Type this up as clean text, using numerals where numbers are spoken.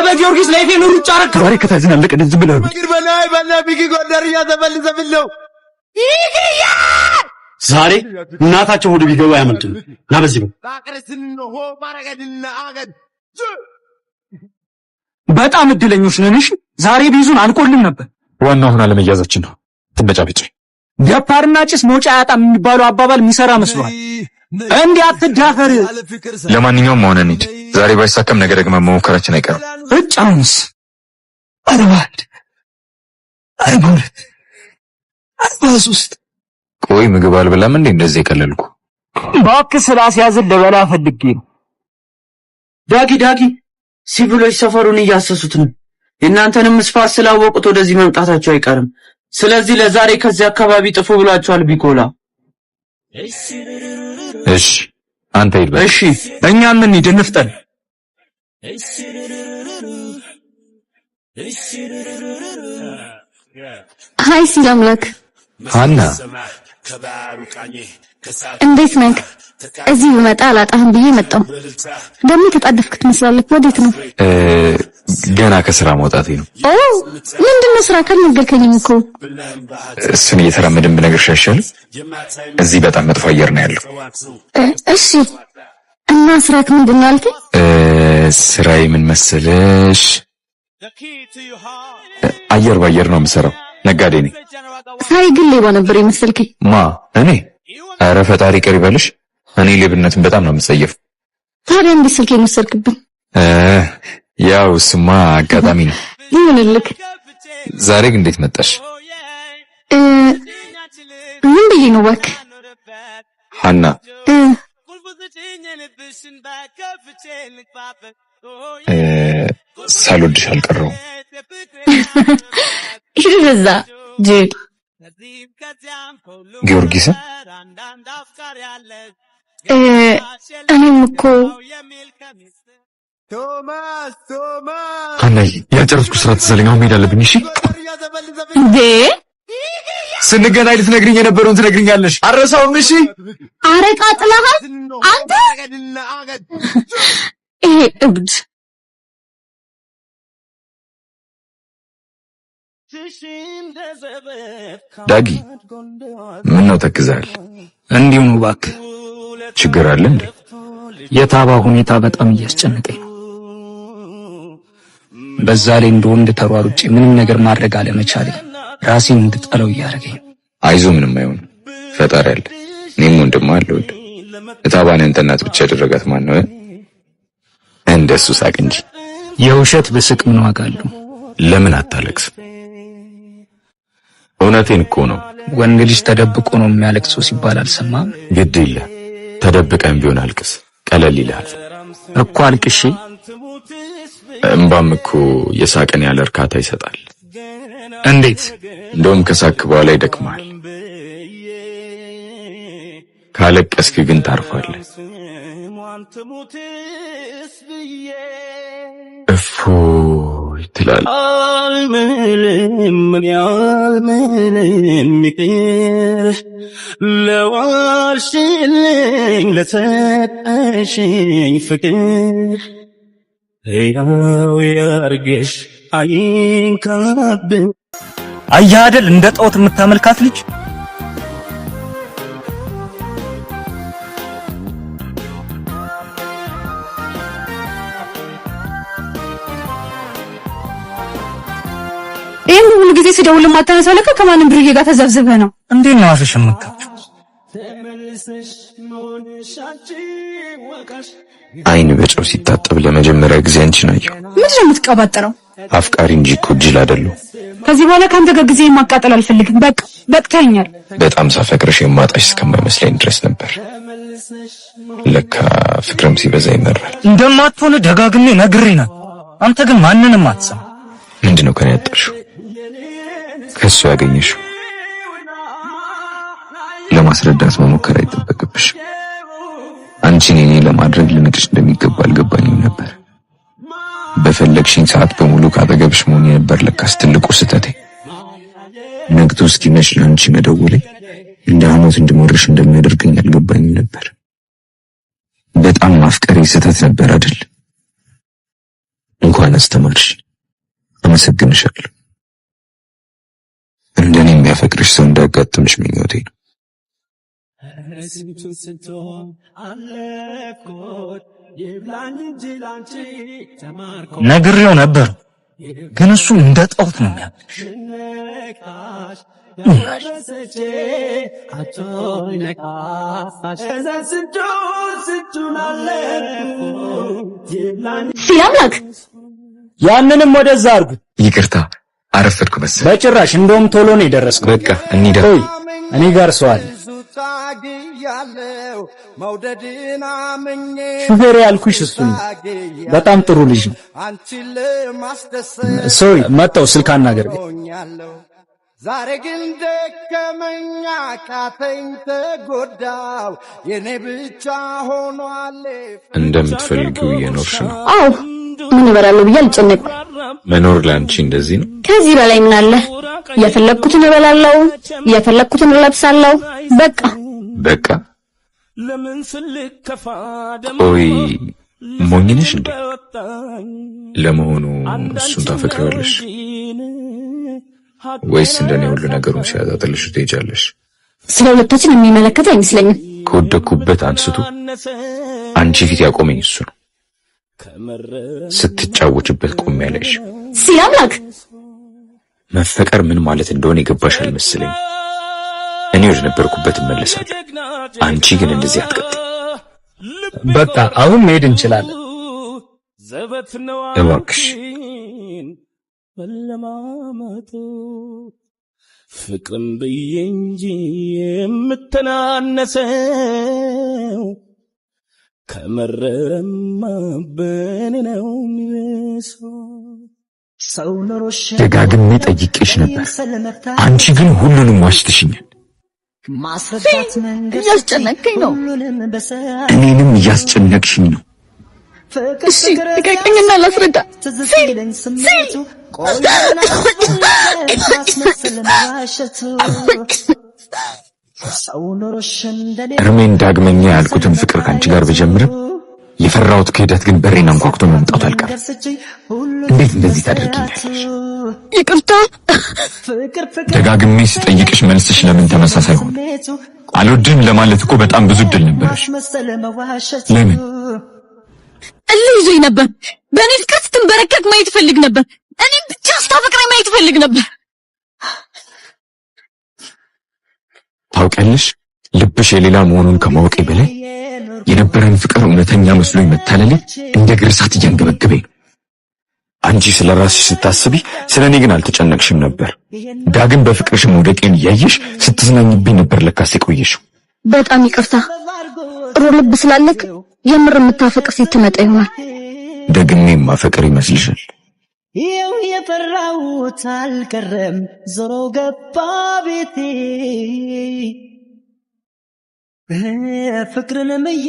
በጊዮርጊስ ላይ ፌኑ ሩጫ አረክ ዛሬ ከተዝናለቀ ዝም ብለው በላ ቢጊ ጎንደርያ ተፈልሰብለው ዛሬ እናታቸው ወደ ቢገባ ያመልጡ ና በዚህ ነው በጣም እድለኞች ነን። እሺ ዛሬ ቢዙን አልቆልም ነበር። ዋናው ሆና ለመያዛችን ነው። ትንበጫብጭ ገፓርና ጭስ መውጫ ያጣም የሚባለው አባባል የሚሰራ መስሏል። እንዴ አትዳፈር። ለማንኛውም መሆን እንሂድ። ዛሬ ባይሳካም ነገ ደግመን መሞከራችን አይቀርም። እጫውንስ አርባድ አርባድ 43 ቆይ ምግብ አልበላም እንዴ እንደዚህ የቀለልኩ? እባክህ ስላስያዝን ልበላ ፈልጌ ነው። ዳጊ ሲቪሎች ሰፈሩን እያሰሱት ነው። የእናንተንም ስፋት ስላወቁት ወደዚህ መምጣታቸው አይቀርም። ስለዚህ ለዛሬ ከዚህ አካባቢ ጥፉ ብሏቸዋል ቢቆላ። እሺ አንተ ሂድ። እሺ እኛም እንሂድ እንፍጠን። ሃይ ሲላምለክ ሃና እንዴት ነህ? እዚህ ብመጣ አላጣህም ብዬ መጣሁ። ደግሞ ተጣደፍክ ትመስላለህ። ወዴት ነው? ገና ከስራ መውጣቴ ነው። ኦ ምንድነው ስራ ካልነገርከኝም እኮ። እሱን እየተራመድን ብነግርሽ አይሻልም? እዚህ በጣም መጥፎ አየር ነው ያለው። እሺ እና ስራክ ምንድነው አልከኝ? ስራዬ ምን መሰለሽ? አየር ባየር ነው የምሰራው። ነጋዴ ነኝ። ሳይ ግን ሌባ ነበር የመሰልከኝ። ማ እኔ? ኧረ ፈጣሪ ቅር ይበልሽ። እኔ ሌብነትን በጣም ነው የምጸየፍ። ታዲያ እንዴት ስልኬን ወሰድክብኝ? ያው ስማ አጋጣሚ ነው። ይሁንልክ። ዛሬ ግን እንዴት መጣሽ? ምን ብዬ ነው እባክህ? ሃና ሳልወድሽ አልቀረሁም። ይርዛ ጅል ጊዮርጊስ እኔም እኮ ሃናዬ ያልጨረስኩ ስራ ተዘለኝ። አሁን መሄድ አለብኝ። እሺ እንዴ ስንገናኝ ልትነግሪኝ የነበረውን ትነግሪኛለሽ። አረሳውም። እሺ አረቃ ጥለሃል አንተ። ይሄ እብድ ዳጊ ምን ነው ተክዛል? እንዲሁ ነው እባክህ። ችግር አለ እንዴ? የታባ ሁኔታ በጣም እያስጨነቀኝ ነው። በዛ ላይ እንደ ወንድ ተሯሩጬ ምንም ነገር ማድረግ አለመቻሌ ራሴን እንድጠለው እያደረገኝ። አይዞ ምንም አይሆንም፣ ፈጣሪ አለ። እኔም ወንድም አለውል። እታባን አንተ እናት ብቻ ያደረጋት ማን ነው? እንደሱ ሳቅ እንጂ የውሸት ብስቅ ምን ዋጋ አለው? ለምን አታለቅስ? እውነቴን እኮ ነው። ወንድ ልጅ ተደብቆ ነው የሚያለቅሰው ሲባል አልሰማም? ግድ የለ ተደብቀን ቢሆን አልቅስ፣ ቀለል ይላል እኮ። አልቅሼ እምባም እኮ የሳቅን ያለ እርካታ ይሰጣል። እንዴት? እንደውም ከሳክ በኋላ ይደክማል። ካለቀስክ ግን ታርፋለህ። እፎይ ትላለህ። አልምልም ይቅር ለዋልሽልኝ ለሰጠሽኝ ፍቅር ያው ያርገሽ አይንካብኝ። አየህ አይደል እንደ ጣዖት የምታመልካት ልጅ። ይሄን ሁሉ ጊዜ ሲደውል ማታነሳለከ ከማንም ብሩዬ ጋር ተዘብዝበህ ነው እንዴ? ነው አፍሽ የምትከፍቺው? አይን በጨው ሲታጠብ ለመጀመሪያ ጊዜ አንቺን አየሁ። ምንድን ነው የምትቀባጠረው? አፍቃሪ እንጂ እኮ ጅል አይደለሁ። ከዚህ በኋላ ካንተ ጋር ጊዜ ማቃጠል አልፈልግም። በቃ በቅተኛል። በጣም ሳፈቅርሽ የማጣሽ እስከማይመስለኝ ድረስ ነበር። ለካ ፍቅርም ሲበዛ ይመራል። እንደማትሆን ደጋግሜ ነግሬ ነው። አንተ ግን ማንንም አትሰማ። ምንድነው ከኔ ያጣሽው? ከሱ ያገኘሽው? ለማስረዳት መሞከር አይጠበቅብሽ። አንቺን እኔ ለማድረግ ልንቅሽ እንደሚገባ አልገባኝም ነበር። በፈለግሽኝ ሰዓት በሙሉ ካጠገብሽ መሆን ነበር ለካስ ትልቁ ስህተቴ። ነግቶ እስኪመሽ ለአንቺ መደወሌ እንደ ሐሞት እንድሞርሽ እንደሚያደርገኝ አልገባኝም ነበር። በጣም ማፍቀሬ ስህተት ነበር አይደል? እንኳን አስተማርሽ። አመሰግንሻለሁ። እንደኔ የሚያፈቅርሽ ሰው እንዳጋጥምሽ ምኞቴ ነው። ነግሬው ነበር ግን እሱ እንደ ጣውት ነው የሚያምንሽ። ሲያምላክ ያንንም ወደዛ አርጉት። ይቅርታ አረፈድኩ መሰለኝ። በጭራሽ እንደውም ቶሎ ነው የደረስኩት። በቃ እንሂድ። ቆይ እኔ ጋር ሰው አለ። ሹፌር ያልኩሽ እሱ ነው። በጣም ጥሩ ልጅ ነው። ሶሪ መጣው ስልክ አናገር። ዛሬ ግን ደከመኛ ካተኝ ተጎዳው የኔ ብቻ ሆኗል። እንደምትፈልጊው እየኖርሽ ነው? አዎ ምን እበላለሁ ብዬ አልጨነቅም። መኖር ለአንቺ እንደዚህ ነው? ከዚህ በላይ ምን አለ? የፈለኩትን እበላለሁ፣ የፈለኩትን እለብሳለሁ። በቃ ቆይ ሞኝ ነሽ እንዴ? ለመሆኑ እሱን ታፈቅሪዋለሽ ወይስ እንደኔ ሁሉ ነገሩን ሲያጣጥልሽ ትሄጃለሽ? ስለ ሁለታችን የሚመለከት አይመስለኝም። ከወደኩበት አንስቶ አንቺ ፊት ያቆመኝ እሱ ነው። ስትጫወችበት ቆም ያለሽ ሲያምላክ መፈቀር ምን ማለት እንደሆነ የገባሽ አልመሰለኝ። እኔ ወደ ነበርኩበት እመለሳለሁ። አንቺ ግን እንደዚህ አትቀጥይ። በቃ አሁን መሄድ እንችላለን። እባክሽ ፍቅርም ብዬ እንጂ የምተናነሰው ከመረረማ በኔ ነው የሚበሰው። ደጋግሜ ጠይቄሽ ነበር፣ አንቺ ግን ሁሉንም ዋሽተሽኛል። እያስጨነቀኝ ነው። እኔንም እያስጨነቅሽኝ ነው። እሺ ልቀቀኝና ላስረዳ። እርሜን ዳግመኛ ያልኩትን ፍቅር ካንቺ ጋር በጀምርም የፈራሁት ክህደት ግን በሬን አንኳኩቶ መምጣቱ አልቀረም። እንዴት እንደዚህ ታደርጊኛለሽ? ይቅርታ። ደጋግሜ ስጠይቅሽ መልስሽ ለምን ተመሳሳይ ሆነ? አልወድህም ለማለት እኮ በጣም ብዙ እድል ነበረሽ። ለምን? እልህ ይዞኝ ነበር። በእኔ ፍቅር ስትንበረከክ ማየት ፈልግ ነበር። እኔም ብቻ ስታፈቅረኝ ማየት ፈልግ ነበር። ታውቂያለሽ፣ ልብሽ የሌላ መሆኑን ከማወቄ በላይ የነበረን ፍቅር እውነተኛ መስሎኝ መታለሌ እንደ ግርሳት እያንገበገበኝ ነው። አንቺ ስለ ራስሽ ስታስቢ ስለ እኔ ግን አልተጨነቅሽም ነበር። ዳግም በፍቅርሽ መውደቄን እያየሽ ስትዝናኝብኝ ነበር ለካስ የቆየሽው። በጣም ይቅርታ። ጥሩ ልብ ስላለክ የምር የምታፈቅር ሴት ትመጣ ይሆናል። ደግሜ ማፈቅር ይመስልሻል? ይኸው የፈራሁት አልቀረም፣ ዞሮ ገባ ቤቴ። ፍቅርን ምዬ